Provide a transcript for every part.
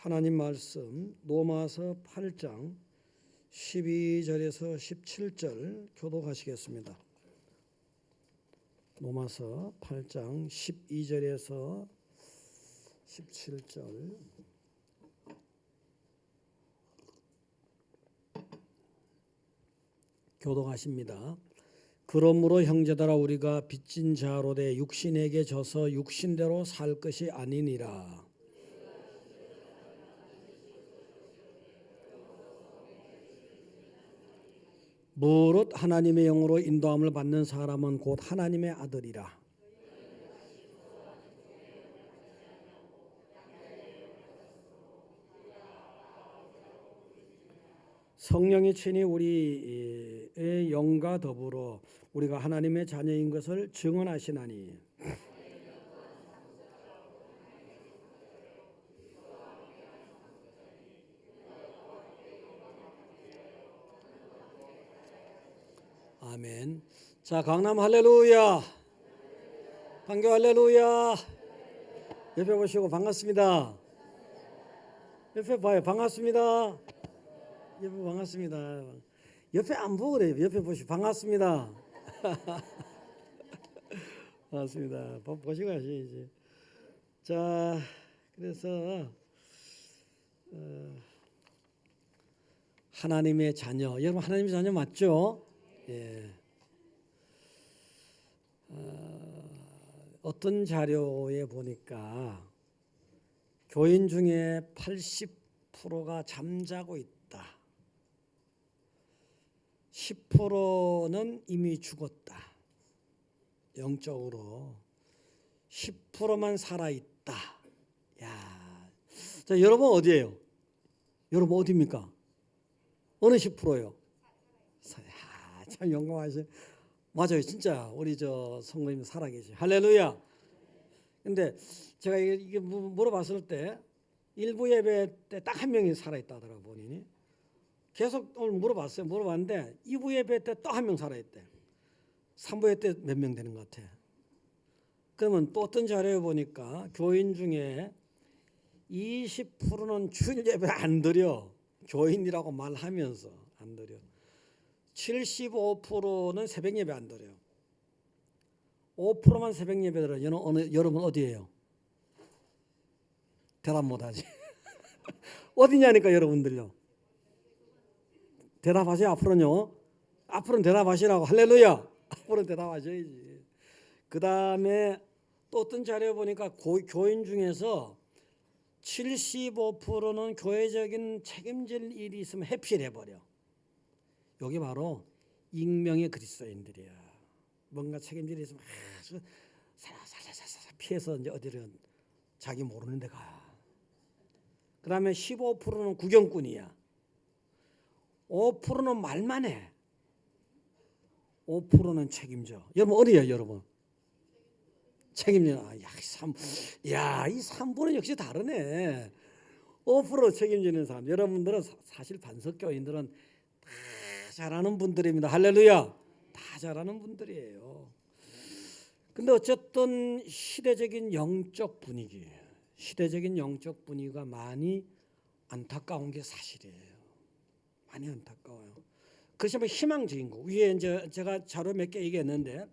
하나님 말씀 로마서 8장 12절에서 17절 교독하시겠습니다. 로마서 8장 12절에서 17절 교독하십니다. 그러므로 형제들아 우리가 빚진 자로 돼 육신에게 져서 육신대로 살 것이 아니니라. 무릇 하나님의 영으로 인도함을 받는 사람은 곧 하나님의 아들이라. 성령이 친히 우리의 영과 더불어 우리가 하나님의 자녀인 것을 증언하시나니 아멘. 자, 강남 할렐루야, 판교 할렐루야. 옆에 보시고 반갑습니다. 옆에 봐요. 반갑습니다. 옆에 반갑습니다. 옆에 안 보고 그래요. 옆에 보시고 반갑습니다. 반갑습니다. 보시고 가시죠. 자, 그래서 하나님의 자녀, 여러분 하나님의 자녀 맞죠? 예. 어떤 자료에 보니까 교인 중에 80%가 잠자고 있다. 10%는 이미 죽었다. 영적으로 10%만 살아있다. 야, 자, 여러분 어디예요? 여러분 어디입니까? 어느 10%요? 참 영광하시. 맞아요, 진짜 우리 저 성도님 살아계시. 할렐루야. 근데 제가 이게 물어봤을 때 일부 예배 때 딱 한 명이 살아있다 하더라고 본인이. 계속 오늘 물어봤는데 2부 예배 때 또 한 명 살아있대. 3부 예배 때 몇 명 되는 것 같아. 그러면 또 어떤 자료에 보니까 교인 중에 20%는 주일 예배 안 드려. 교인이라고 말하면서 안 드려. 75%는 새벽 예배 안 드려요. 5%만 새벽 예배 드려요. 여러분 어디예요? 대답 못하지. 어디냐니까 여러분들요. 대답하세요. 앞으로는요. 앞으로는 대답하시라고. 할렐루야. 앞으로는 대답하셔야지. 그 다음에 또 어떤 자료에 보니까 교인 중에서 75%는 교회적인 책임질 일이 있으면 회피해버려. 여기 바로 익명의 그리스도인들이야. 뭔가 책임질이 있으면 아주 살살살살 피해서 이제 어디를 자기 모르는 데 가. 그 다음에 15%는 구경꾼이야. 5%는 말만 해. 5%는 책임져. 여러분 어디야 여러분? 책임져. 야, 이 3분은 역시 다르네. 5% 책임지는 사람. 여러분들은 사실 반석교인들은 다 잘하는 분들입니다. 할렐루야. 다 잘하는 분들이에요. 근데 어쨌든 시대적인 영적 분위기가 많이 안타까운 게 사실이에요. 많이 안타까워요. 그것이 뭐 희망적인 거. 위에 이제 제가 자료 몇 개 얘기했는데,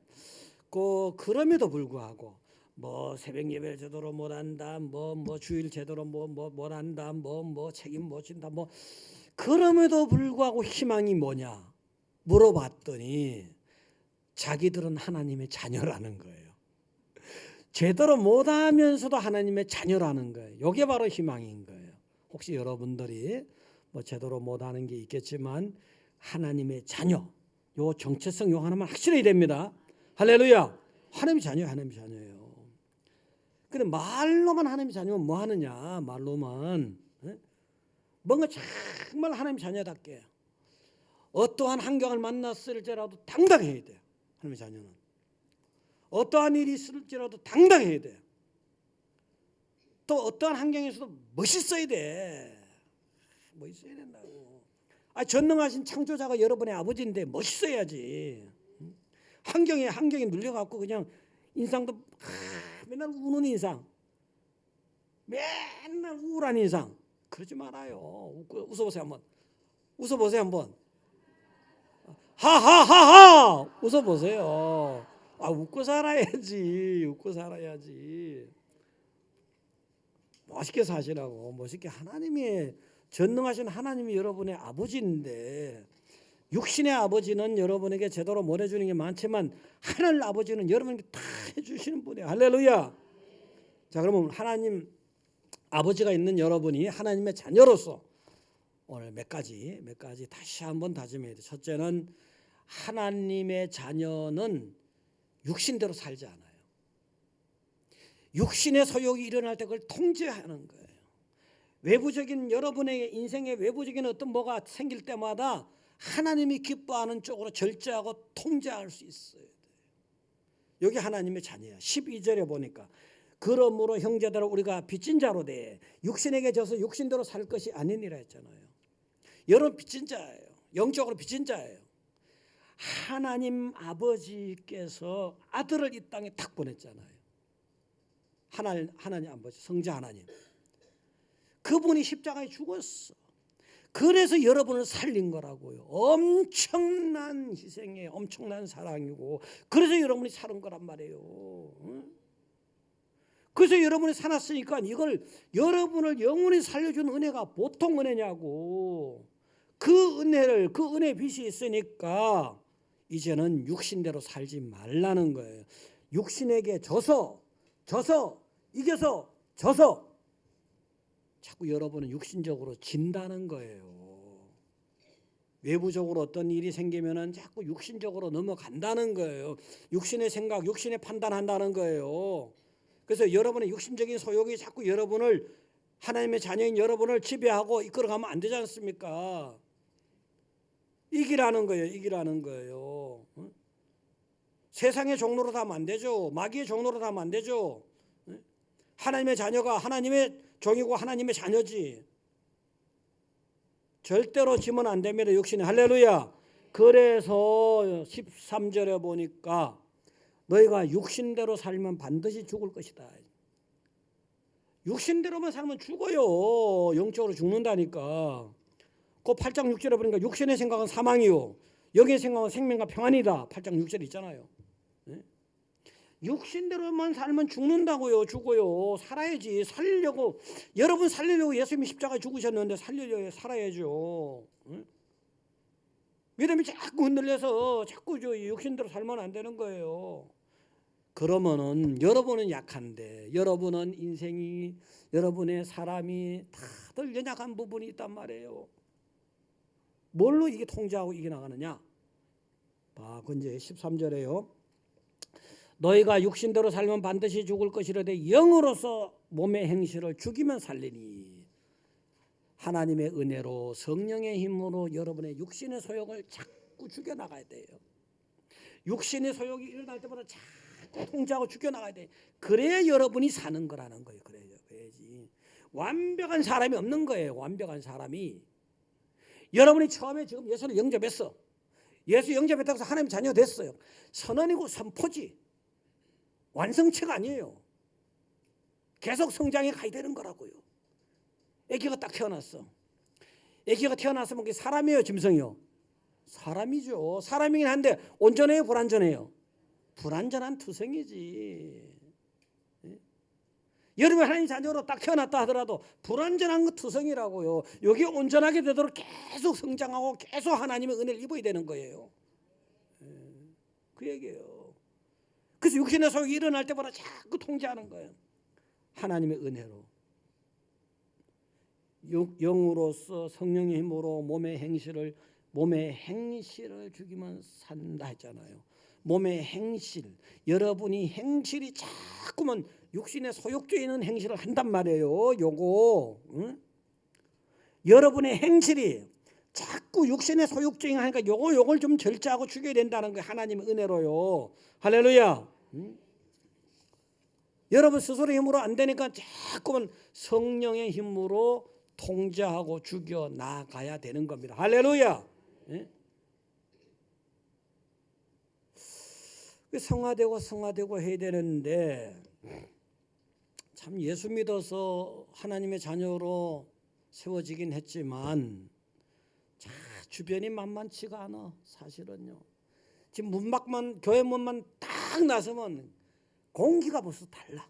그럼에도 불구하고 뭐 새벽 예배를 제대로 못한다, 뭐 주일 제대로 못한다, 뭐 책임 못 진다, 뭐 그럼에도 불구하고 희망이 뭐냐 물어봤더니 자기들은 하나님의 자녀라는 거예요. 제대로 못하면서도 하나님의 자녀라는 거예요. 이게 바로 희망인 거예요. 혹시 여러분들이 뭐 제대로 못하는 게 있겠지만 하나님의 자녀, 요 정체성 요 하나만 확실해야 됩니다. 할렐루야. 하나님의 자녀예요. 근데 말로만 하나님의 자녀면 뭐 하느냐? 말로만 뭔가 정말 하나님의 자녀답게 어떠한 환경을 만났을지라도 당당해야 돼요. 하나님의 자녀는 어떠한 일이 있을지라도 당당해야 돼요. 또 어떠한 환경에서도 멋있어야 돼. 멋있어야 된다고. 전능하신 창조자가 여러분의 아버지인데 멋있어야지. 환경에 눌려갖고 그냥 인상도 맨날 우는 인상, 맨날 우울한 인상, 그러지 말아요. 웃어보세요 한번. 웃어보세요 한번. 하하하하 웃어보세요. 웃고 살아야지. 웃고 살아야지. 멋있게 사시라고. 멋있게. 하나님이 전능하신 하나님이 여러분의 아버지인데, 육신의 아버지는 여러분에게 제대로 못 해주는 게 많지만 하늘 아버지는 여러분에게 다 해주시는 분이에요. 할렐루야. 자, 그러면 하나님 아버지가 있는 여러분이 하나님의 자녀로서 오늘 몇 가지 다시 한번 다짐해야 돼요. 첫째는 하나님의 자녀는 육신대로 살지 않아요. 육신의 소욕이 일어날 때 그걸 통제하는 거예요. 외부적인 여러분의 인생에 외부적인 어떤 뭐가 생길 때마다 하나님이 기뻐하는 쪽으로 절제하고 통제할 수 있어야 돼요. 여기 하나님의 자녀야. 12절에 보니까 그러므로 형제들아 우리가 빚진 자로 돼 육신에게 져서 육신대로 살 것이 아니니라 했잖아요. 여러분 빚진 자예요. 영적으로 빚진 자예요. 하나님 아버지께서 아들을 이 땅에 딱 보냈잖아요. 하나님 아버지 성자 하나님. 그분이 십자가에 죽었어. 그래서 여러분을 살린 거라고요. 엄청난 희생에 엄청난 사랑이고 그래서 여러분이 사는 거란 말이에요. 그래서 여러분이 살았으니까 이걸 여러분을 영원히 살려준 은혜가 보통 은혜냐고. 그 은혜 빚이 있으니까 이제는 육신대로 살지 말라는 거예요. 육신에게 져서 이겨서 자꾸 여러분은 육신적으로 진다는 거예요. 외부적으로 어떤 일이 생기면은 자꾸 육신적으로 넘어간다는 거예요. 육신의 생각, 육신의 판단한다는 거예요. 그래서 여러분의 육신적인 소욕이 자꾸 여러분을 하나님의 자녀인 여러분을 지배하고 이끌어가면 안 되지 않습니까? 이기라는 거예요. 세상의 종로로 하면 안 되죠. 마귀의 종로로 하면 안 되죠. 하나님의 자녀가 하나님의 종이고 하나님의 자녀지. 절대로 지면 안 됩니다. 육신에. 할렐루야. 그래서 13절에 보니까 너희가 육신대로 살면 반드시 죽을 것이다. 육신대로만 살면 죽어요. 영적으로 죽는다니까. 그 8장 6절에 보니까 육신의 생각은 사망이요 영의 생각은 생명과 평안이다. 8장 6절 있잖아요. 육신대로만 살면 죽는다고요. 죽어요. 살아야지. 살리려고 여러분 살리려고 예수님이 십자가에 죽으셨는데 살리려고 살아야죠. 믿음이 자꾸 흔들려서 자꾸 육신대로 살면 안 되는 거예요. 그러면은 여러분은 약한데 여러분은 인생이 여러분의 사람이 다들 연약한 부분이 있단 말이에요. 뭘로 이게 통제하고 이겨나가느냐? 이제 13절에요. 너희가 육신대로 살면 반드시 죽을 것이라되 영으로서 몸의 행실을 죽이면 살리니 하나님의 은혜로 성령의 힘으로 여러분의 육신의 소욕을 자꾸 죽여나가야 돼요. 육신의 소욕이 일어날 때마다 자꾸 통제하고 죽여나가야 돼. 그래야 여러분이 사는 거라는 거예요. 그래야지. 완벽한 사람이 없는 거예요. 완벽한 사람이. 여러분이 처음에 지금 예수를 영접했어. 예수 영접했다고 해서 하나님 자녀 됐어요. 선언이고 선포지. 완성체가 아니에요. 계속 성장해 가야 되는 거라고요. 아기가 딱 태어났어. 아기가 태어났으면 그게 사람이에요, 짐승이요? 사람이죠. 사람이긴 한데 온전해요, 불완전해요? 불완전한 투성이지. 여러분 하나님 자녀로 딱 태어났다 하더라도 불완전한 그 투성이라고요. 여기 온전하게 되도록 계속 성장하고 계속 하나님의 은혜를 입어야 되는 거예요. 그 얘기예요. 그래서 육신의 소욕이 일어날 때마다 자꾸 통제하는 거예요. 하나님의 은혜로. 영으로서 성령의 힘으로 몸의 행실을 죽이면 산다 했잖아요. 몸의 행실. 여러분이 행실이 자꾸만 육신의 소욕주에 있는 행실을 한단 말이에요. 요거. 여러분의 행실이 자꾸 육신의 소욕주의 하니까 요걸 좀 절제하고 죽여야 된다는 거예요. 하나님의 은혜로요. 할렐루야. 여러분 스스로 힘으로 안 되니까 자꾸만 성령의 힘으로 통제하고 죽여 나가야 되는 겁니다. 할렐루야. 성화되고 해야 되는데 참 예수 믿어서 하나님의 자녀로 세워지긴 했지만 자, 주변이 만만치가 않아. 사실은요. 지금 문 밖만 교회 문만 딱 나서면 공기가 벌써 달라.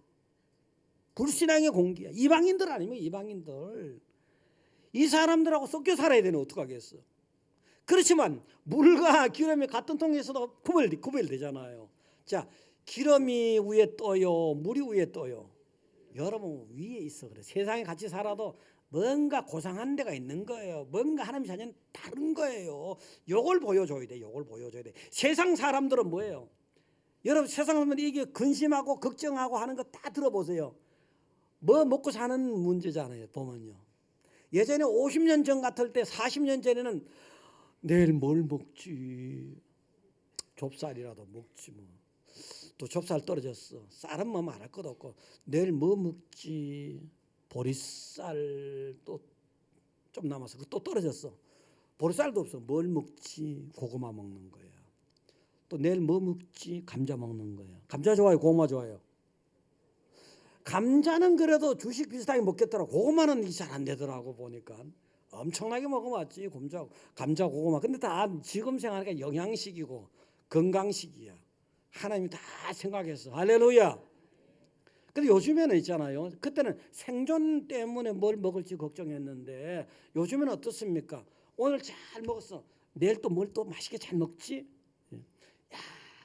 불신앙의 공기야. 이방인들 아니면 이방인들. 이 사람들하고 섞여 살아야 되는 어떡하겠어. 그렇지만 물과 기름이 같은 통에서도 구별되잖아요. 자, 기름이 위에 떠요, 물이 위에 떠요. 여러분 위에 있어 그래. 세상에 같이 살아도 뭔가 고상한 데가 있는 거예요. 뭔가 하나님 자녀는 다른 거예요. 요걸 보여줘야 돼. 요걸 보여줘야 돼. 세상 사람들은 뭐예요? 여러분 세상 사람들은 이게 근심하고 걱정하고 하는 거 다 들어보세요. 뭐 먹고 사는 문제잖아요. 보면요. 예전에 50년 전 같을 때 40년 전에는 내일 뭘 먹지? 좁쌀이라도 먹지 뭐. 또 좁쌀 떨어졌어. 쌀은 뭐 말할 것도 없고 내일 뭐 먹지? 보리쌀 또 좀 남았어. 또 떨어졌어. 보리쌀도 없어. 뭘 먹지? 고구마 먹는 거야. 또 내일 뭐 먹지? 감자 먹는 거야. 감자 좋아요? 고구마 좋아요? 감자는 그래도 주식 비슷하게 먹겠더라고. 고구마는 잘 안 되더라고 보니까. 엄청나게 먹어봤지. 감자 고구마. 근데 다 지금 생각하니까 영양식이고 건강식이야. 하나님이 다 생각했어. 할렐루야. 근데 요즘에는 있잖아요. 그때는 생존 때문에 뭘 먹을지 걱정했는데 요즘에는 어떻습니까? 오늘 잘 먹었어. 내일 또 뭘 또 맛있게 잘 먹지? 야,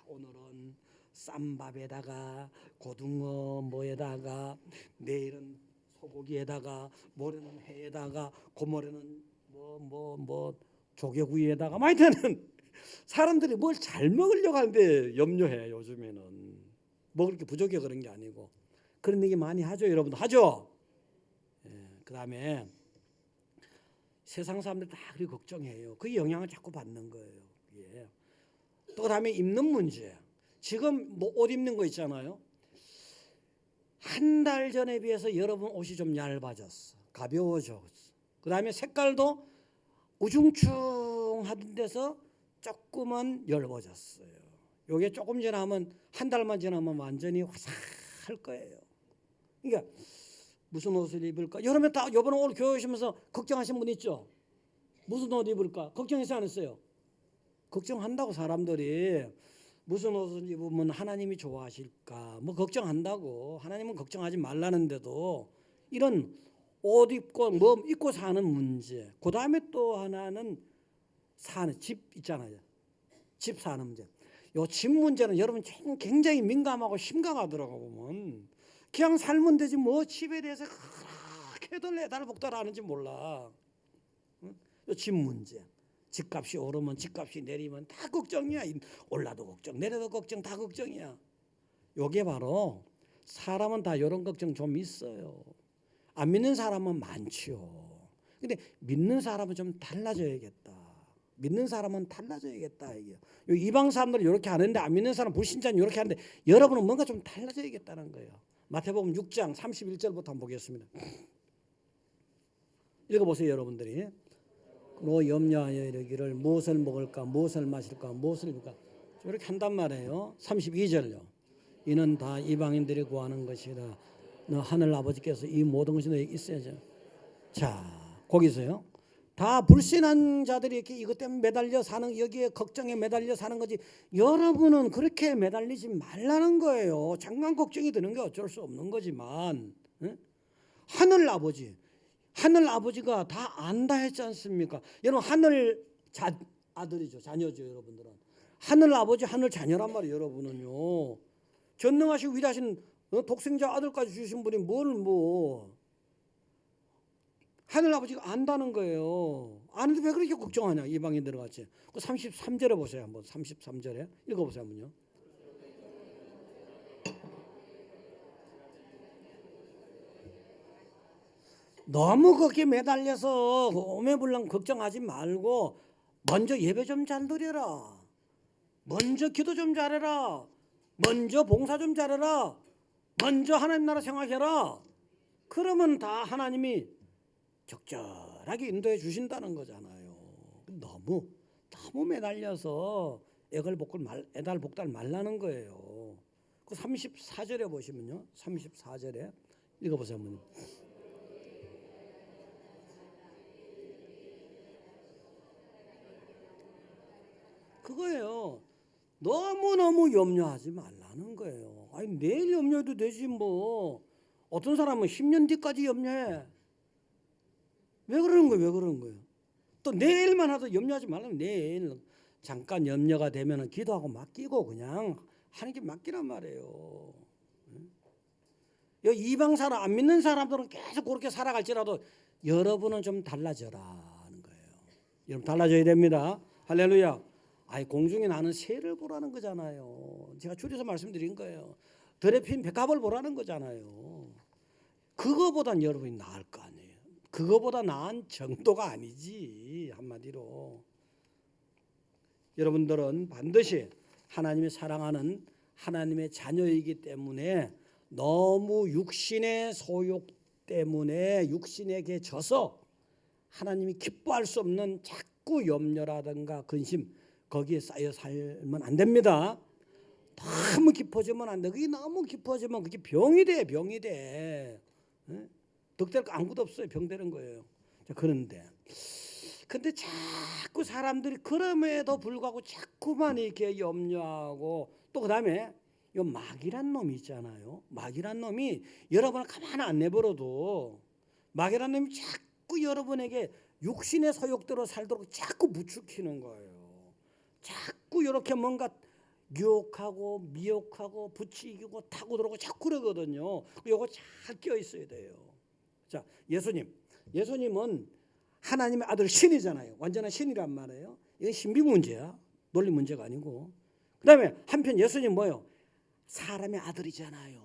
오늘은 쌈밥에다가 고등어 뭐에다가 내일은 소고기에다가 모레는 회에다가 고모레는 뭐 조개구이에다가 막 하여튼 사람들이 뭘 잘 먹으려고 하는데 염려해. 요즘에는 먹을 게 부족해 그런 게 아니고 그런 얘기 많이 하죠. 여러분도 하죠. 그 다음에 세상 사람들 다 그렇게 걱정해요. 그 영향을 자꾸 받는 거예요. 예. 또 그다음에 입는 문제. 지금 뭐 옷 입는 거 있잖아요. 한 달 전에 비해서 여러분 옷이 좀 얇아졌어. 가벼워졌어. 그 다음에 색깔도 우중충하던 데서 조금은 엷어졌어요. 요게 조금 지나면 한 달만 지나면 완전히 화사할 거예요. 그러니까 무슨 옷을 입을까? 여러분 다 이번에 오늘 교회 오시면서 걱정하신 분 있죠? 무슨 옷 입을까? 걱정했어요 안 했어요? 걱정한다고 사람들이. 무슨 옷을 입으면 하나님이 좋아하실까? 뭐 걱정한다고. 하나님은 걱정하지 말라는데도 이런 옷 입고 뭐 입고 사는 문제. 그 다음에 또 하나는 사는 집 있잖아요. 집 사는 문제. 요 집 문제는 여러분 굉장히 민감하고 심각하더라고 보면. 그냥 살면 되지 뭐 집에 대해서 그렇게들 애달복달 하는지 몰라. 요 집 문제. 집값이 오르면 집값이 내리면 다 걱정이야. 올라도 걱정 내려도 걱정 다 걱정이야. 요게 바로 사람은 다 이런 걱정 좀 있어요. 안 믿는 사람은 많지요. 근데 믿는 사람은 좀 달라져야겠다. 믿는 사람은 달라져야겠다. 이게 이방 사람들은 이렇게 하는데 안 믿는 사람 불신자는 이렇게 하는데 여러분은 뭔가 좀 달라져야겠다는 거예요. 마태복음 6장 31절부터 한번 보겠습니다. 읽어보세요 여러분들이. 너 염려하여 이르기를 무엇을 먹을까 무엇을 마실까 무엇을 입을까 이렇게 한단 말이에요. 32절요. 이는 다 이방인들이 구하는 것이라 너 하늘 아버지께서 이 모든 것이 너에게 있어야죠. 자 거기서요. 다 불신한 자들이 이렇게 이것 때문에 매달려 사는 여기에 걱정에 매달려 사는 거지. 여러분은 그렇게 매달리지 말라는 거예요. 잠깐 걱정이 드는 게 어쩔 수 없는 거지만 하늘 아버지가 다 안다 했지 않습니까? 여러분 하늘 아들이죠. 자녀죠. 여러분들은 하늘 아버지 하늘 자녀란 말이에요. 여러분은요. 전능하시고 위대하신 독생자 아들까지 주신 분이 하늘 아버지가 안다는 거예요. 아는데 왜 그렇게 걱정하냐 이방인들 같이. 그 33절에 보세요. 한번 33절에 읽어보세요. 한번요. 너무 거기에 매달려서 오매불랑 걱정하지 말고 먼저 예배 좀 잘 드려라. 먼저 기도 좀 잘해라. 먼저 봉사 좀 잘해라. 먼저 하나님 나라 생각해라. 그러면 다 하나님이 적절하게 인도해 주신다는 거잖아요. 너무 매달려서 애달복달 말라는 거예요. 그 34절에 보시면요. 34절에 읽어보세요. 한번. 그거예요. 너무너무 염려하지 말라는 거예요. 아니 내일 염려해도 되지 뭐. 어떤 사람은 10년 뒤까지 염려해. 왜 그러는 거예요? 왜 그러는 거예요? 또 내일만 하도 염려하지 말라면 내일 잠깐 염려가 되면 기도하고 맡기고 그냥 하는 게 맡기란 말이에요. 이방 사람 안 믿는 사람들은 계속 그렇게 살아갈지라도 여러분은 좀 달라져라 하는 거예요. 여러분 달라져야 됩니다. 할렐루야. 아이 공중에 나는 새를 보라는 거잖아요. 제가 줄여서 말씀드린 거예요. 들에 핀 백합을 보라는 거잖아요. 그거보단 여러분이 나을 거 아니에요. 그거보다 나은 정도가 아니지 한마디로. 여러분들은 반드시 하나님이 사랑하는 하나님의 자녀이기 때문에 너무 육신의 소욕 때문에 육신에게 져서 하나님이 기뻐할 수 없는 자꾸 염려라든가 근심 거기에 쌓여 살면 안 됩니다. 너무 깊어지면 안 돼. 그게 너무 깊어지면 그게 병이 돼. 병이 돼. 덕될 거 아무것도 없어요. 병되는 거예요. 자, 그런데 근데 자꾸 사람들이 그럼에도 불구하고 자꾸만 이렇게 염려하고 또 그다음에 요 마귀란 놈이 있잖아요. 마귀란 놈이 여러분을 가만히 안 내버려도 마귀란 놈이 자꾸 여러분에게 육신의 소욕대로 살도록 자꾸 부추기는 거예요. 자꾸 이렇게 뭔가 유혹하고 미혹하고 부추기고 타고 들어오고 자꾸 그러거든요. 요거 잘 끼어 있어야 돼요. 자, 예수님은 하나님의 아들 신이잖아요. 완전한 신이란 말이에요. 이건 신비 문제야. 논리 문제가 아니고. 그다음에 한편 예수님 뭐예요? 사람의 아들이잖아요.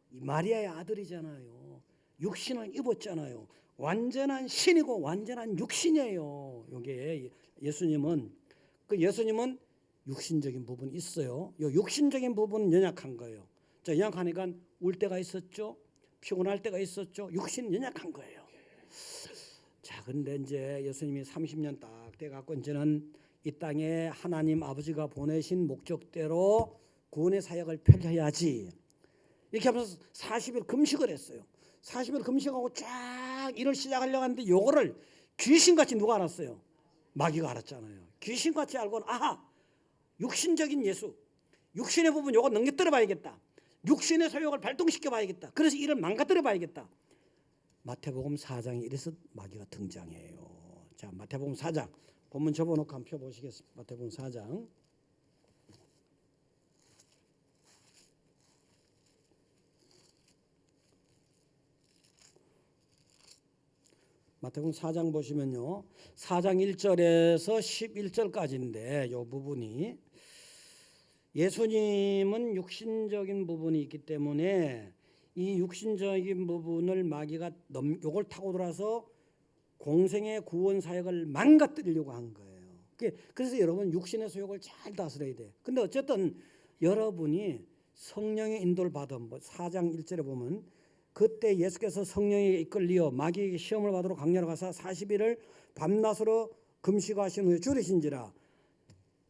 마리아의 아들이잖아요. 육신을 입었잖아요. 완전한 신이고 완전한 육신이에요. 이게 예수님은 육신적인 부분이 있어요. 이 육신적인 부분은 연약한 거예요. 자, 연약하니까 울 때가 있었죠. 피곤할 때가 있었죠. 육신은 연약한 거예요. 자, 근데 이제 예수님이 30년 딱 돼갖고 이제는 이 땅에 하나님 아버지가 보내신 목적대로 구원의 사역을 펼쳐야지. 이렇게 하면서 40일 금식을 했어요. 40일 금식하고 쫙 일을 시작하려고 하는데 요거를 귀신같이 누가 알았어요? 마귀가 알았잖아요. 귀신같이 알고는 아하, 육신적인 예수, 육신의 부분 요거 넘겨뜨려 봐야겠다. 육신의 소욕을 발동시켜 봐야겠다. 그래서 일을 망가뜨려 봐야겠다. 마태복음 4장에 이래서 마귀가 등장해요. 자, 마태복음 4장 본문 접어놓고 한번 펴보시겠습니다. 마태복음 4장 마태복음 4장 보시면요. 4장 1절에서 11절까지인데 이 부분이 예수님은 육신적인 부분이 있기 때문에 이 육신적인 부분을 마귀가 요걸 타고 들어서 공생의 구원 사역을 망가뜨리려고 한 거예요. 그래서 여러분 육신의 소욕을 잘 다스려야 돼. 근데 어쨌든 여러분이 성령의 인도를 받은 4장 1절에 보면 그때 예수께서 성령에게 이끌리어 마귀에게 시험을 받으러 광야로 가서 40일을 밤낮으로 금식하신 후에 줄이신지라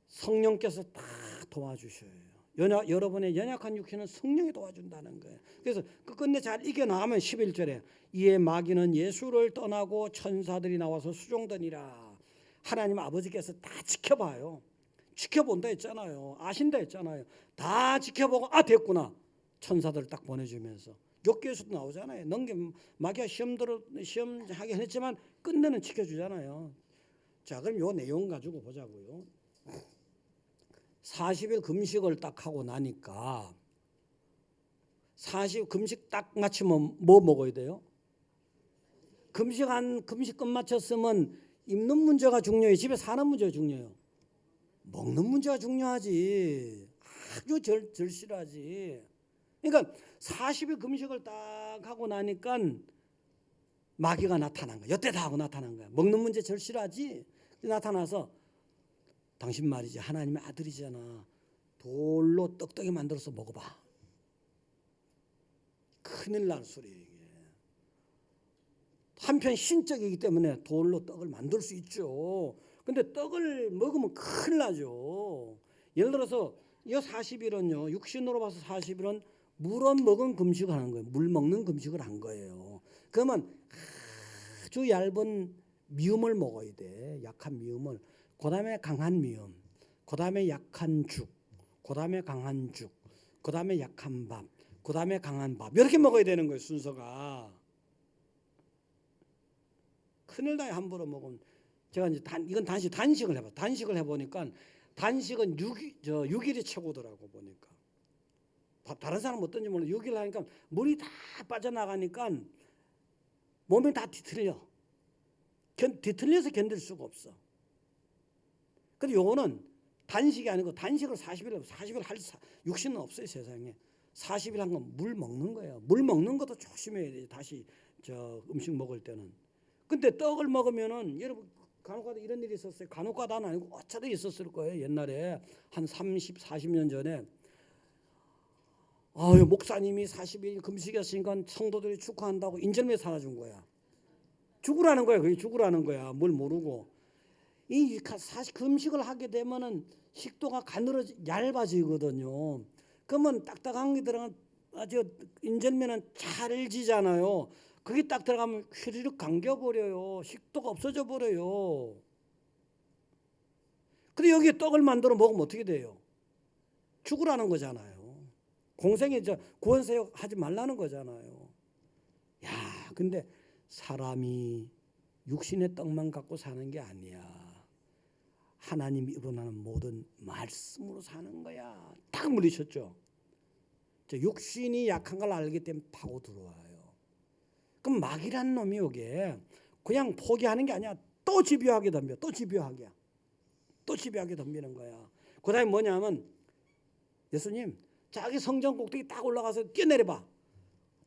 성령께서 다 도와주셔요. 여러분의 연약한 육신은 성령이 도와준다는 거예요. 그래서 끝내 잘 이겨나가면 11절에 이에 마귀는 예수를 떠나고 천사들이 나와서 수종되니라. 하나님 아버지께서 다 지켜봐요. 지켜본다 했잖아요. 아신다 했잖아요. 다 지켜보고 아 됐구나. 천사들 딱 보내주면서 욥기에서도 나오잖아요. 마귀가 시험하게 했지만 끝내는 지켜주잖아요. 자, 그럼 요 내용 가지고 보자고요. 40일 금식을 딱 하고 나니까 40 금식 딱 마치면 뭐 먹어야 돼요? 금식 끝 마쳤으면 입는 문제가 중요해요? 집에 사는 문제가 중요해요? 먹는 문제가 중요하지. 아주 절실하지. 그러니까 40일 금식을 딱 하고 나니까 마귀가 나타난 거야. 여태 다 하고 나타난 거야. 먹는 문제 절실하지. 나타나서 당신 말이지 하나님의 아들이잖아. 돌로 떡떡이 만들어서 먹어봐. 큰일 날 소리예요. 이게. 한편 신적이기 때문에 돌로 떡을 만들 수 있죠. 근데 떡을 먹으면 큰일 나죠. 예를 들어서 이 40일은요. 육신으로 봐서 40일은 물은 먹은 금식을 하는 거예요. 물 먹는 금식을 한 거예요. 그러면 아주 얇은 미음을 먹어야 돼. 약한 미음을. 그 다음에 강한 미음. 그 다음에 약한 죽, 그 다음에 강한 죽, 그 다음에 약한 밥, 그 다음에 강한 밥. 이렇게 먹어야 되는 거예요, 순서가. 큰일 나요, 함부로 먹으면. 제가 이제 이건 단식을 해봐. 단식을 해보니까 단식은 6일이 최고더라고 보니까. 다른 사람은 어떤지 몰라. 6일 하니까 물이 다 빠져나가니까 몸이 다 뒤틀려. 뒤틀려서 견딜 수가 없어. 근데 요거는 단식이 아니고 단식을 40일 할 육신은 없어요, 세상에. 40일 한 건 물 먹는 거예요. 물 먹는 것도 조심해야 돼. 다시 음식 먹을 때는. 근데 떡을 먹으면은 여러분 간혹가다 이런 일이 있었어요. 간혹가다는 아니고 어쩌다 있었을 거예요. 옛날에 한 30, 40년 전에 목사님이 40일 금식했으니까 성도들이 축하한다고 인절미 사다 준 거야. 죽으라는 거야. 그게 죽으라는 거야. 뭘 모르고. 사실 금식을 하게 되면은 식도가 얇아지거든요. 그러면 딱딱한 게 들어가면 인절미는 잘 지잖아요. 그게 딱 들어가면 휘리륵 감겨버려요. 식도가 없어져 버려요. 근데 여기에 떡을 만들어 먹으면 어떻게 돼요? 죽으라는 거잖아요. 공생에 구원사역 하지 말라는 거잖아요. 야, 근데 사람이 육신의 떡만 갖고 사는 게 아니야. 하나님이 일어나는 모든 말씀으로 사는 거야. 딱 물리쳤죠. 육신이 약한 걸 알기 때문에 파고 들어와요. 그럼 마귀란 놈이 여기에 그냥 포기하는 게 아니야. 또 집요하게 덤벼. 또 집요하게 덤비는 거야. 그 다음에 뭐냐면 예수님 자기 성전 꼭대기 딱 올라가서 뛰어내려봐.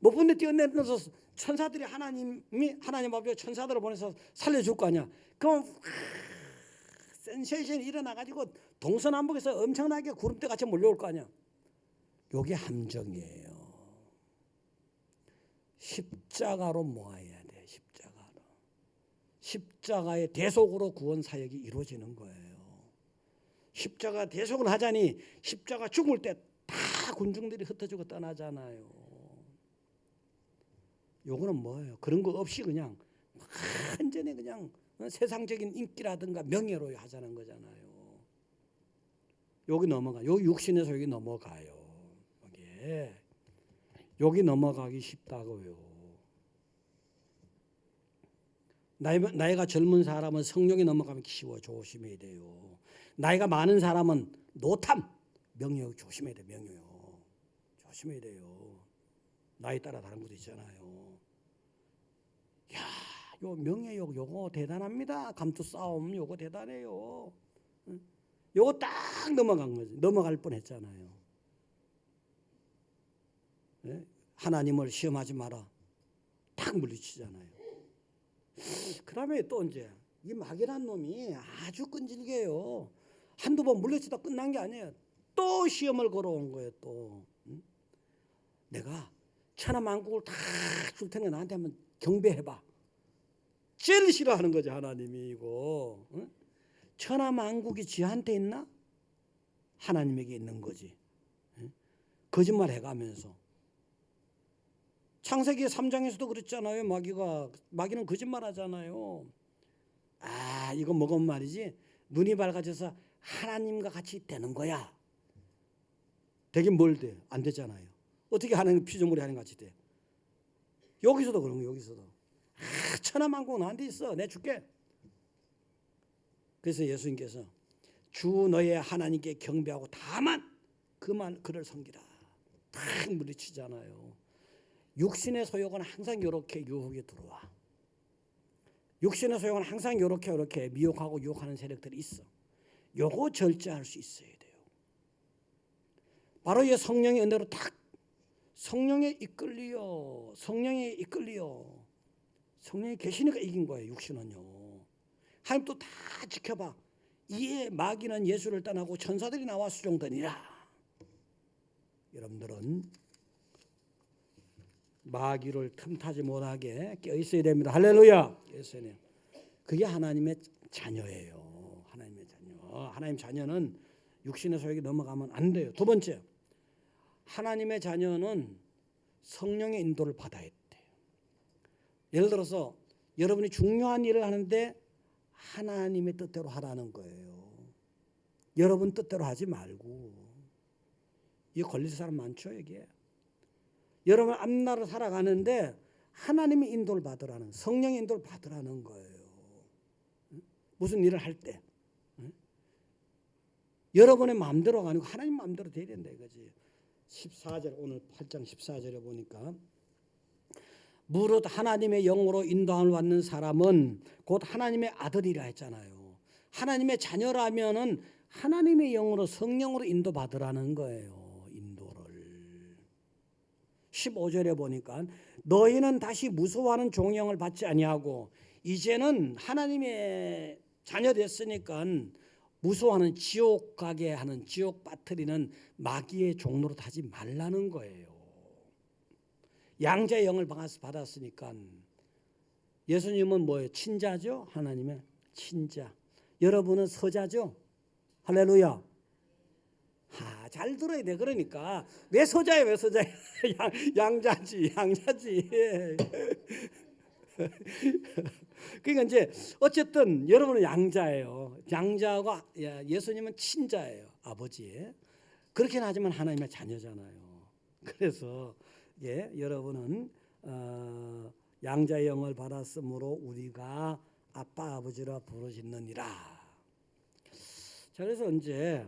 못 본데 뛰어내려서 천사들이 하나님 앞에 천사들을 보내서 살려줄 거 아니야. 그럼 센세이션이 일어나가지고 동서남북에서 엄청나게 구름대 같이 몰려올 거 아니야. 요게 함정이에요. 십자가로 모아야 돼. 십자가의 대속으로 구원 사역이 이루어지는 거예요. 십자가 대속을 하자니 십자가 죽을 때 다 군중들이 흩어지고 떠나잖아요. 요거는 뭐예요? 그런 거 없이 그냥 완전히 그냥 세상적인 인기라든가 명예로 하자는 거잖아요. 여기 여기 육신에서 여기 넘어가요. 여기 넘어가기 쉽다고요. 나이가 젊은 사람은 성령이 넘어가면 쉬워. 조심해야 돼요. 나이가 많은 사람은 노탐, 명예욕 조심해야 돼. 명예욕 조심해야 돼요. 나이 따라 다른 것도 있잖아요. 야, 요 명예욕 요거 대단합니다. 감투 싸움 요거 대단해요. 요거 딱 넘어간 거지. 넘어갈 뻔했잖아요. 하나님을 시험하지 마라. 딱 물리치잖아요. 그 다음에 또 이제 이 마귀란 놈이 아주 끈질겨요. 한두 번 물리치다 끝난 게 아니에요. 또 시험을 걸어온 거예요. 또 내가 천하만국을 다 줄 테니까 나한테 한번 경배해봐. 제일 싫어하는 거죠. 하나님이 이거. 천하만국이 지한테 있나? 하나님에게 있는 거지. 거짓말 해가면서. 창세기 3장에서도 그랬잖아요. 마귀는 거짓말 하잖아요. 이거 먹으면 말이지 눈이 밝아져서 하나님과 같이 되는 거야. 되긴 뭘 돼? 안 되잖아요. 어떻게 하나님 피조물이 하나님 같이 돼? 여기서도 그런 거예요. 여기서도. 천하만국 나한테 있어. 내 줄게. 그래서 예수님께서 주 너의 하나님께 경배하고 다만 그를 섬기라. 딱 물리치잖아요. 육신의 소욕은 항상 이렇게 유혹에 들어와. 육신의 소욕은 항상 이렇게 미혹하고 유혹하는 세력들이 있어. 요거 절제할 수 있어야 돼요. 바로 이 성령의 은혜로 딱 성령에 이끌려. 성령이 계시니까 이긴 거예요. 육신은요. 하나님 또 다 지켜봐. 이에 마귀는 예수를 떠나고 천사들이 나와 수종되니라. 여러분들은 마귀를 틈타지 못하게 껴있어야 됩니다. 할렐루야. 그게 하나님의 자녀예요. 하나님의 자녀. 하나님 자녀는 육신의 소욕이 넘어가면 안 돼요. 두 번째, 하나님의 자녀는 성령의 인도를 받아야 돼요. 예를 들어서 여러분이 중요한 일을 하는데 하나님의 뜻대로 하라는 거예요. 여러분 뜻대로 하지 말고. 이게 걸릴 사람 많죠, 이게. 여러분 앞날을 살아가는데 하나님의 인도를 받으라는, 성령의 인도를 받으라는 거예요. 무슨 일을 할 때. 여러분의 마음대로가 아니고 하나님 마음대로 돼야 된다 이거지. 14절, 오늘 8장 14절에 보니까 무릇 하나님의 영으로 인도함을 받는 사람은 곧 하나님의 아들이라 했잖아요. 하나님의 자녀라면은 하나님의 영으로, 성령으로 인도받으라는 거예요. 인도를. 15절에 보니까 너희는 다시 무서워하는 종영을 받지 아니하고 이제는 하나님의 자녀 됐으니까 무서워하는 지옥 가게 하는, 지옥 빠뜨리는 마귀의 종로로 하지 말라는 거예요. 양자의 영을 받았으니까. 예수님은 뭐예요? 친자죠? 하나님의 친자. 여러분은 서자죠? 할렐루야. 잘 들어야 돼. 그러니까 왜 서자예요? 왜 서자예요? 양자지. 그러니까 이제 어쨌든 여러분은 양자예요. 양자하고 예수님은 친자예요. 아버지. 그렇긴 하지만 하나님의 자녀잖아요. 그래서 여러분은 양자의 영을 받았으므로 우리가 아빠 아버지라 부르짖느니라. 자, 그래서 이제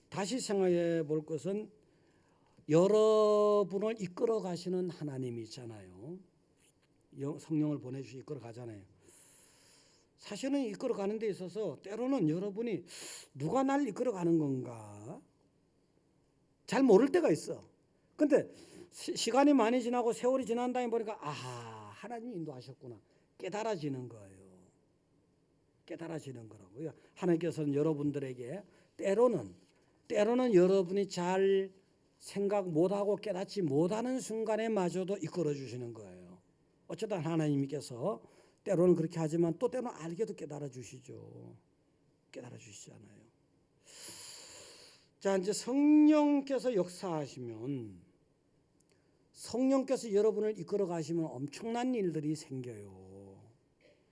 다시 생각해 볼 것은 여러분을 이끌어 가시는 하나님이 있잖아요. 성령을 보내주시 이끌어 가잖아요. 사실은 이끌어 가는 데 있어서 때로는 여러분이 누가 날 이끌어 가는 건가 잘 모를 때가 있어. 근데 시간이 많이 지나고 세월이 지난 다음에 보니까 하나님이 인도하셨구나 깨달아지는 거예요. 깨달아지는 거라고요. 하나님께서는 여러분들에게 때로는 여러분이 잘 생각 못하고 깨닫지 못하는 순간에 마저도 이끌어 주시는 거예요. 어쩌다 하나님께서 때로는 그렇게 하지만 또 때로는 알게도 깨달아 주시죠. 깨달아 주시잖아요. 자, 이제 성령께서 역사하시면, 성령께서 여러분을 이끌어 가시면 엄청난 일들이 생겨요.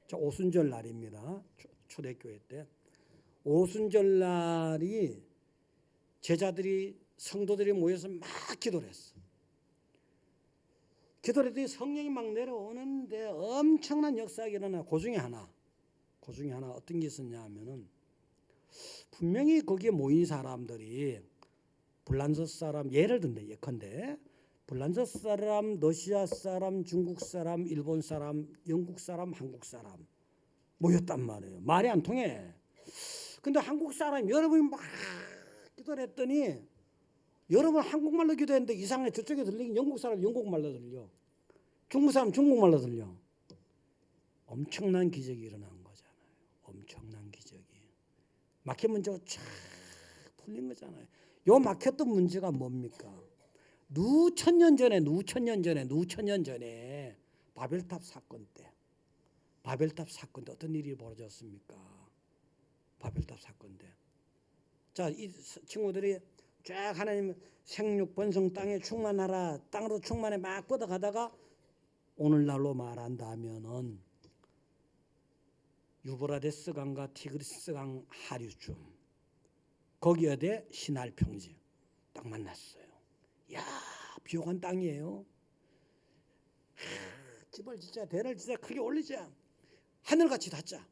자, 오순절 날입니다. 초대교회 때 오순절 날이 제자들이, 성도들이 모여서 막 기도를 했어. 기도를 했더니 성령이 막 내려오는데 엄청난 역사가 일어나. 그 중에 하나 어떤 게 있었냐 하면은, 분명히 거기에 모인 사람들이 불란서 사람, 예를 든데 예컨대 불란서 사람, 러시아 사람, 중국 사람, 일본 사람, 영국 사람, 한국 사람 모였단 말이에요. 말이 안 통해. 근데 한국 사람 여러분이 막 기도를 했더니, 여러분 한국말로 기도했는데 이상하게 저쪽에 들리긴 영국 사람 영국말로 들려, 중국 사람 중국말로 들려. 엄청난 기적이 일어난 거잖아요. 엄청난 기적이. 막힌 문제가 쫙 풀린 거잖아요. 요 막혔던 문제가 뭡니까? 누천년 전에 바벨탑 사건 때 어떤 일이 벌어졌습니까? 바벨탑 사건 때. 자, 이 친구들이 쫙 하나님 생육 번성 땅에 충만하라, 땅으로 충만해 막 뻗어가다가 오늘날로 말한다면은 유브라데스 강과 티그리스 강 하류쯤, 거기에 대해 시날 평지 딱 만났어요. 야, 비옥한 땅이에요. 집을 짓자, 대를 짓자, 크게 올리자, 하늘같이 닿자.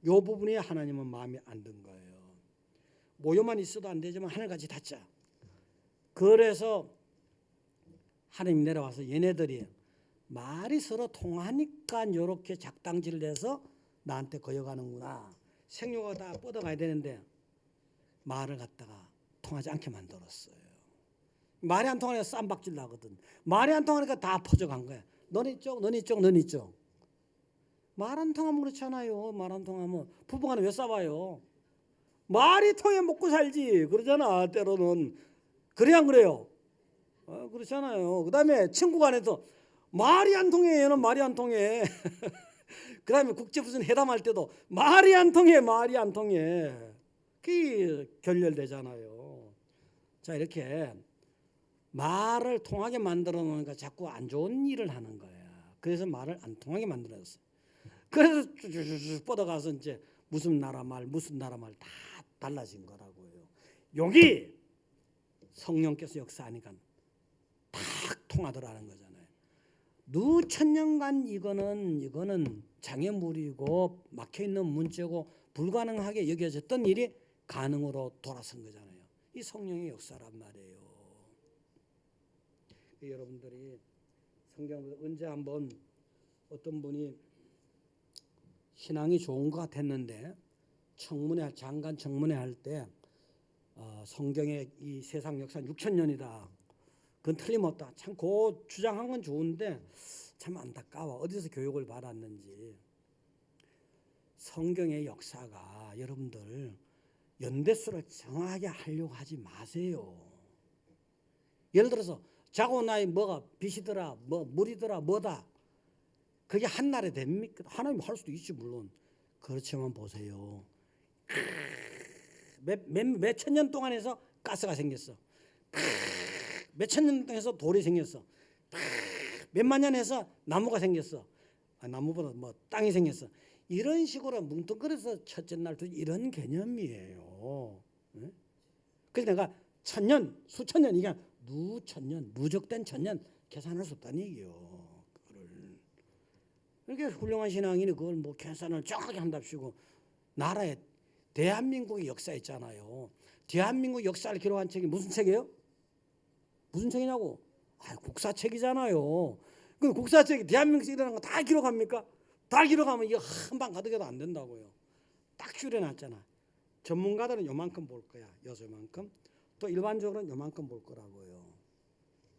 요 부분에 하나님은 마음에 안 든 거예요. 모여만 있어도 안 되지만 하늘같이 닿자. 그래서 하나님 내려와서 얘네들이 말이 서로 통하니까 이렇게 작당질을 해서 나한테 거여가는구나. 생육가 다 뻗어가야 되는데 말을 갖다가 통하지 않게 만들었어요. 말이 안 통하니까 쌈박질 나거든. 말이 안 통하니까 다 퍼져간 거야. 너네 이쪽, 너네 이쪽, 너네 이쪽. 말 안 통하면 그렇잖아요. 말 안 통하면 부부간에 왜 싸워요? 말이 통해 먹고 살지 그러잖아. 때로는. 그래 안 그래요? 그렇잖아요. 그 다음에 친구 간에도 말이 안 통해. 얘는 말이 안 통해. 그 다음에 국제 무슨 회담할 때도 말이 안 통해. 그게 결렬되잖아요. 자, 이렇게 말을 통하게 만들어 놓으니까 자꾸 안 좋은 일을 하는 거야. 그래서 말을 안 통하게 만들었어. 그래서 쭉 뻗어가서 이제 무슨 나라 말 다 달라진 거라고요. 여기 성령께서 역사하니까 딱 통하더라는 거잖아요. 누천년간 이거는 장애물이고 막혀있는 문제고 불가능하게 여겨졌던 일이 가능으로 돌아선 거잖아요. 이 성령의 역사란 말이에요. 여러분들이 성경을 언제 한번 어떤 분이 신앙이 좋은 것 같았는데 장관 청문회 할 때 성경의 이 세상 역사 6,000년이다. 그건 틀림없다. 참 그 주장한 건 좋은데 참 안타까워. 어디서 교육을 받았는지. 성경의 역사가 여러분들 연대수를 정확하게 하려고 하지 마세요. 예를 들어서 자고 나이 뭐가 빛이더라, 뭐 물이더라, 뭐다. 그게 한날에 됩니까? 하나님 할 수도 있지 물론. 그렇지만 보세요. 몇천 년 동안 해서 가스가 생겼어. 몇천 년 동안 해서 돌이 생겼어. 몇만 년 해서 나무가 생겼어. 나무보다 뭐 땅이 생겼어. 이런 식으로 뭉뚱그려서 첫째 날 이런 개념이에요. 네? 그래서 내가 천년, 수천 년 이게 누천년, 누적된 천년 계산할 수 없다는 얘기예요. 이렇게 훌륭한 신앙인이 그걸 뭐 계산을 정확하게 한답시고 나라에 대한민국의 역사 있잖아요. 대한민국 역사를 기록한 책이 무슨 책이에요? 무슨 책이냐고? 국사책이잖아요. 그 국사책이 대한민국에서 일어난 거 다 기록합니까? 다 기록하면 이거 한 방 가득해도 안 된다고요. 딱 줄여놨잖아. 전문가들은 요만큼 볼 거야. 요만큼. 또 일반적으로는 요만큼 볼 거라고요.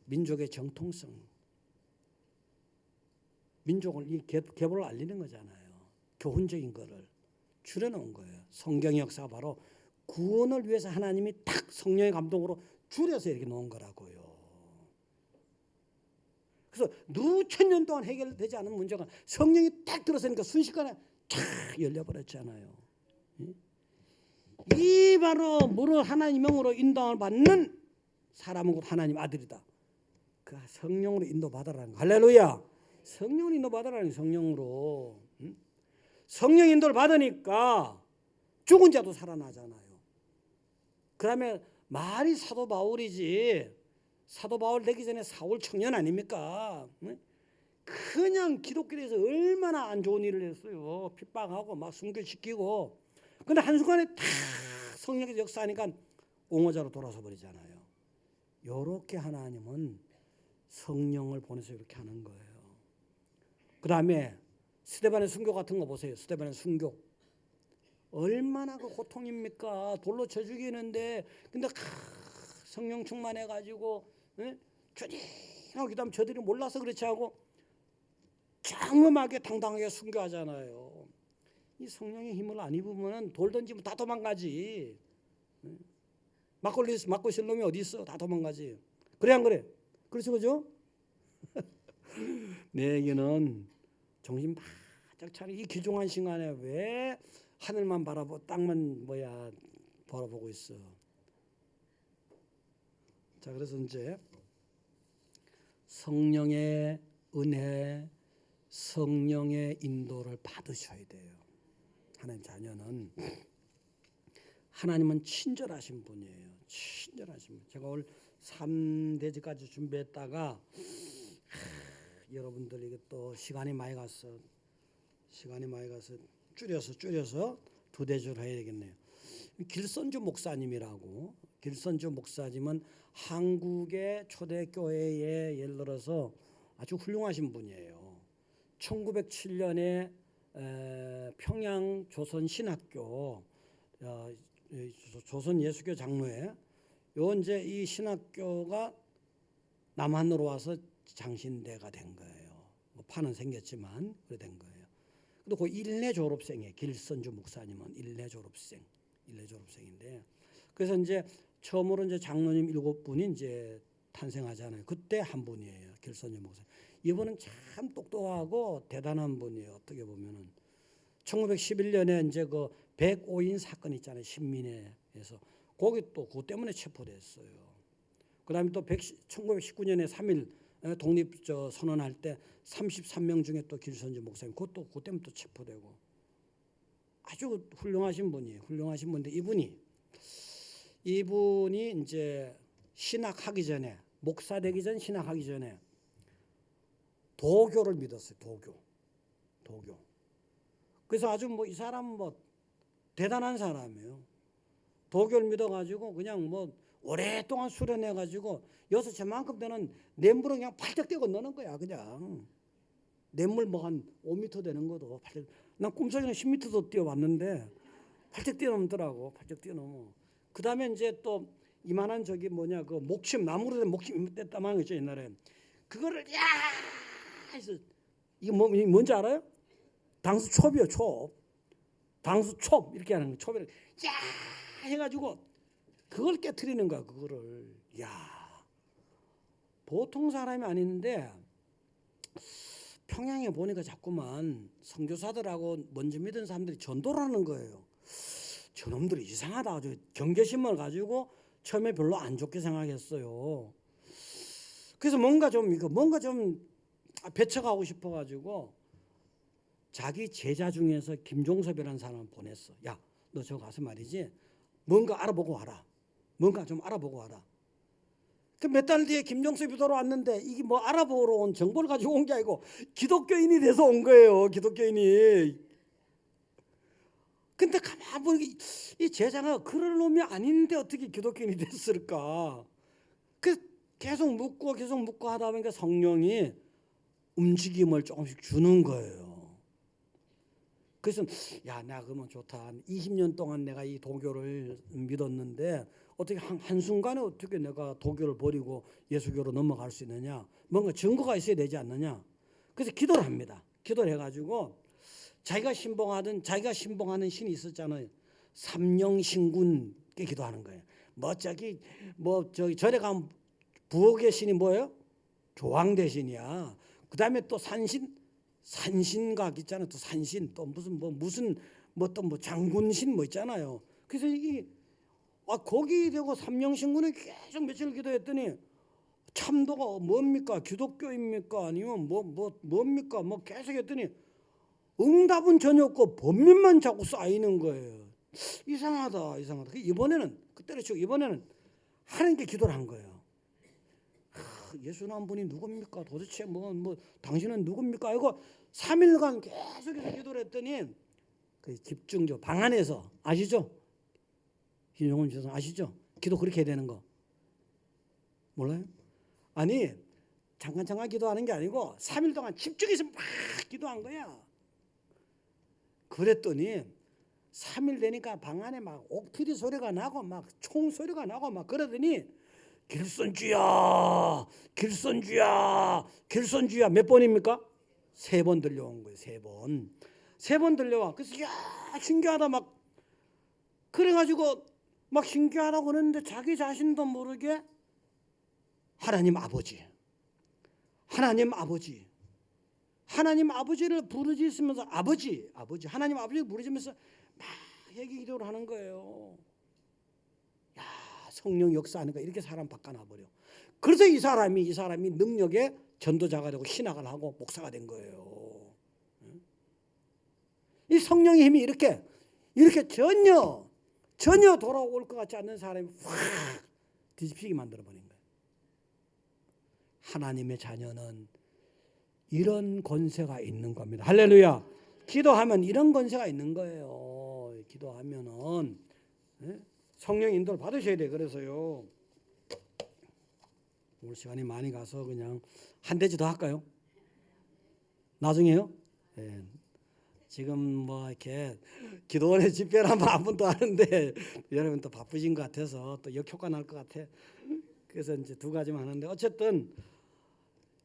민족의 정통성. 민족을 이 계보를 알리는 거잖아요. 교훈적인 거를 줄여놓은 거예요. 성경의 역사가 바로 구원을 위해서 하나님이 딱 성령의 감동으로 줄여서 이렇게 놓은 거라고요. 그래서 누천년 동안 해결되지 않은 문제가 성령이 딱 들어서니까 순식간에 쫙 열려버렸잖아요. 이 바로 무릇 하나님 명으로 인도함을 받는 사람은 곧 하나님 아들이다. 그 성령으로 인도받으라는 거. 할렐루야. 성령으로 인도받으라는 성령으로. 성령 인도를 받으니까 죽은 자도 살아나잖아요. 그 다음에 말이 사도 바울이지. 사도 바울 되기 전에 사울 청년 아닙니까? 그냥 기독교에서 얼마나 안 좋은 일을 했어요. 핍박하고 막 순교시키고. 근데 한순간에 탁 성령의 역사하니까 옹호자로 돌아서 버리잖아요. 요렇게 하나님은 성령을 보내서 이렇게 하는 거예요. 그 다음에 스데반의 순교 같은 거 보세요. 스데반의 순교. 얼마나 그 고통입니까? 돌로 쳐 죽이는데 근데 성령 충만해가지고 주님하고 그다음 저들이 몰라서 그렇지 하고 장엄하게 당당하게 순교하잖아요. 이 성령의 힘을 안 입으면 돌 던지면 다 도망가지. 막걸리 맞고 있을 놈이 어디 있어? 다 도망가지. 그래 안 그래? 그렇죠, 그죠? 내 얘기는 정신 바짝 차리고 이 귀중한 시간에 왜 하늘만 바라보고 땅만 바라보고 있어. 자, 그래서 이제 성령의 은혜, 성령의 인도를 받으셔야 돼요. 하나님 자녀는 하나님은 친절하신 분이에요. 친절하신 분. 제가 오늘 3대지까지 준비했다가 여러분들 이게 또 시간이 많이 가서 줄여서 2대주를 해야 되겠네요. 길선주 목사님이라고. 길선주 목사님은 한국의 초대교회에 예를 들어서 아주 훌륭하신 분이에요. 1907년에 평양 조선신학교 조선예수교 장로회 이제 이 신학교가 남한으로 와서 장신대가 된 거예요. 뭐 파는 생겼지만 그래 된 거예요. 근데 그 일례 졸업생이에요. 길선주 목사님은 일례 졸업생인데 그래서 이제 처음으로 이제 장로님 7분이 이제 탄생하잖아요. 그때 한 분이에요. 길선주 목사님. 이분은 참 똑똑하고 대단한 분이에요. 어떻게 보면은 1911년에 이제 그 105인 사건 있잖아요. 신민회에서 거기 또 그것 때문에 체포됐어요. 그다음에 또 1919년에 3.1 독립 선언할 때 33명 중에 또 길선주 목사님 그것 때문에 또 체포되고 아주 훌륭하신 분이에요. 훌륭하신 분인데 이분이 이분이 이제 신학하기 전에, 목사 되기 전 신학하기 전에 도교를 믿었어요. 도교. 그래서 아주 뭐 이 사람 뭐 대단한 사람이에요. 도교를 믿어가지고 그냥 뭐 오랫동안 수련해가지고 여기서 저만큼 되는 냇물을 그냥 팔짝 뛰고 넣는 거야. 그냥 냇물 뭐 한 5m 되는 것도 팔짝. 난 꿈속에는 10m도 뛰어봤는데 팔짝 뛰어넘더라고. 팔짝 뛰어넘어. 그 다음에 이제 또 이만한 저기 뭐냐 그 목심, 나무로 된 목심 뗐다만 거 있죠 옛날에. 그거를 야 해서 이게 뭔지 알아요? 당수촉이요. 촉. 당수촉 이렇게 하는 거. 촉을 야 해가지고 그걸 깨트리는 거야. 그거를. 야 보통 사람이 아닌데 평양에 보니까 자꾸만 선교사들하고 먼저 믿은 사람들이 전도를 하는 거예요. 저놈들이 이상하다. 아주 경계심을 가지고 처음에 별로 안 좋게 생각했어요. 그래서 뭔가 좀 배척하고 싶어가지고 자기 제자 중에서 김종섭이라는 사람을 보냈어. 야, 너 저 가서 말이지 뭔가 알아보고 와라. 뭔가 좀 알아보고 와라. 그 몇 달 뒤에 김종섭이 돌아왔는데 이게 뭐 알아보러 온 정보를 가지고 온 게 아니고 기독교인이 돼서 온 거예요. 기독교인이. 근데 가만 보니 이 제자가 그럴 놈이 아닌데 어떻게 기독교인이 됐을까? 그 계속 묻고 하다 보니까 성령이 움직임을 조금씩 주는 거예요. 그래서 야, 나 그러면 좋다. 20년 동안 내가 이 도교를 믿었는데 어떻게 한순간에 어떻게 내가 도교를 버리고 예수교로 넘어갈 수 있느냐? 뭔가 증거가 있어야 되지 않느냐? 그래서 기도를 합니다. 기도를 해가지고 자기가 신봉하는 신이 있었잖아요. 삼령신군께 기도하는 거예요. 저기 절에 가면 부엌의 신이 뭐예요? 조황대신이야. 그 다음에 또 산신각 있잖아요. 또 산신, 또 무슨 장군신 뭐 있잖아요. 그래서 이게 거기 되고 삼령신군에 계속 며칠 기도했더니 참도가 뭡니까? 기독교입니까? 아니면 뭡니까? 뭐 계속 했더니 응답은 전혀 없고 번민만 자꾸 쌓이는 거예요. 이상하다. 이번에는 그때로 치고 이번에는 하나님께 기도를 한 거예요. 예수님 분이 누굽니까? 도대체 당신은 누굽니까? 이거 3일간 계속해서 기도를 했더니 그 집중적 방 안에서 아시죠? 김용훈 교수 아시죠? 기도 그렇게 해야 되는 거 몰라요? 아니 잠깐 기도하는 게 아니고 3일 동안 집중해서 막 기도한 거야. 그랬더니 3일 되니까 방 안에 막 옥피리 소리가 나고 막 총 소리가 나고 막 그러더니 길선주야 몇 번입니까? 3번 들려온 거예요. 3번 들려와. 그래서 야 신기하다 막 그래가지고 막 신기하다고 그러는데 자기 자신도 모르게 하나님 아버지를 부르짖으면서 하나님 아버지를 부르짖으면서 막 얘기 기도를 하는 거예요. 야 성령 역사하니까 이렇게 사람 바꿔놔버려. 그래서 이 사람이 능력의 전도자가 되고 신학을 하고 목사가 된 거예요. 이 성령의 힘이 이렇게 전혀 돌아올 것 같지 않는 사람이 확 뒤집히게 만들어버린 거예요. 하나님의 자녀는 이런 권세가 있는 겁니다. 할렐루야. 기도하면 이런 권세가 있는 거예요. 기도하면은 성령 인도를 받으셔야 돼. 그래서요. 오늘 시간이 많이 가서 그냥 한 대지 더 할까요? 나중에요? 네. 지금 이렇게 기도원의 집회를 한 번 더 하는데 여러분 또 바쁘신 것 같아서 또 역효과 날 것 같아. 그래서 이제 2가지만 하는데 어쨌든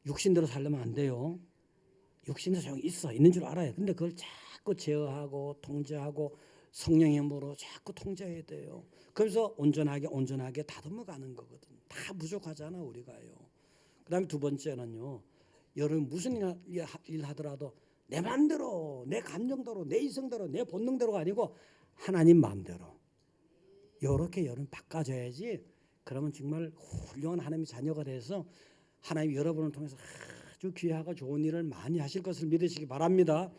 육신대로 살려면 안 돼요. 육신의 소용이 있는 줄 알아요. 근데 그걸 자꾸 제어하고 통제하고 성령의 힘으로 자꾸 통제해야 돼요. 그래서 온전하게 다듬어 가는 거거든. 다 부족하잖아 우리가요. 그다음에 2번째는요. 여러분 무슨 일 하더라도 내 마음대로, 내 감정대로, 내 이성대로, 내 본능대로가 아니고 하나님 마음대로 이렇게 여러분 바꿔줘야지. 그러면 정말 훌륭한 하나님의 자녀가 돼서 하나님 여러분을 통해서 아주 귀하고 좋은 일을 많이 하실 것을 믿으시기 바랍니다.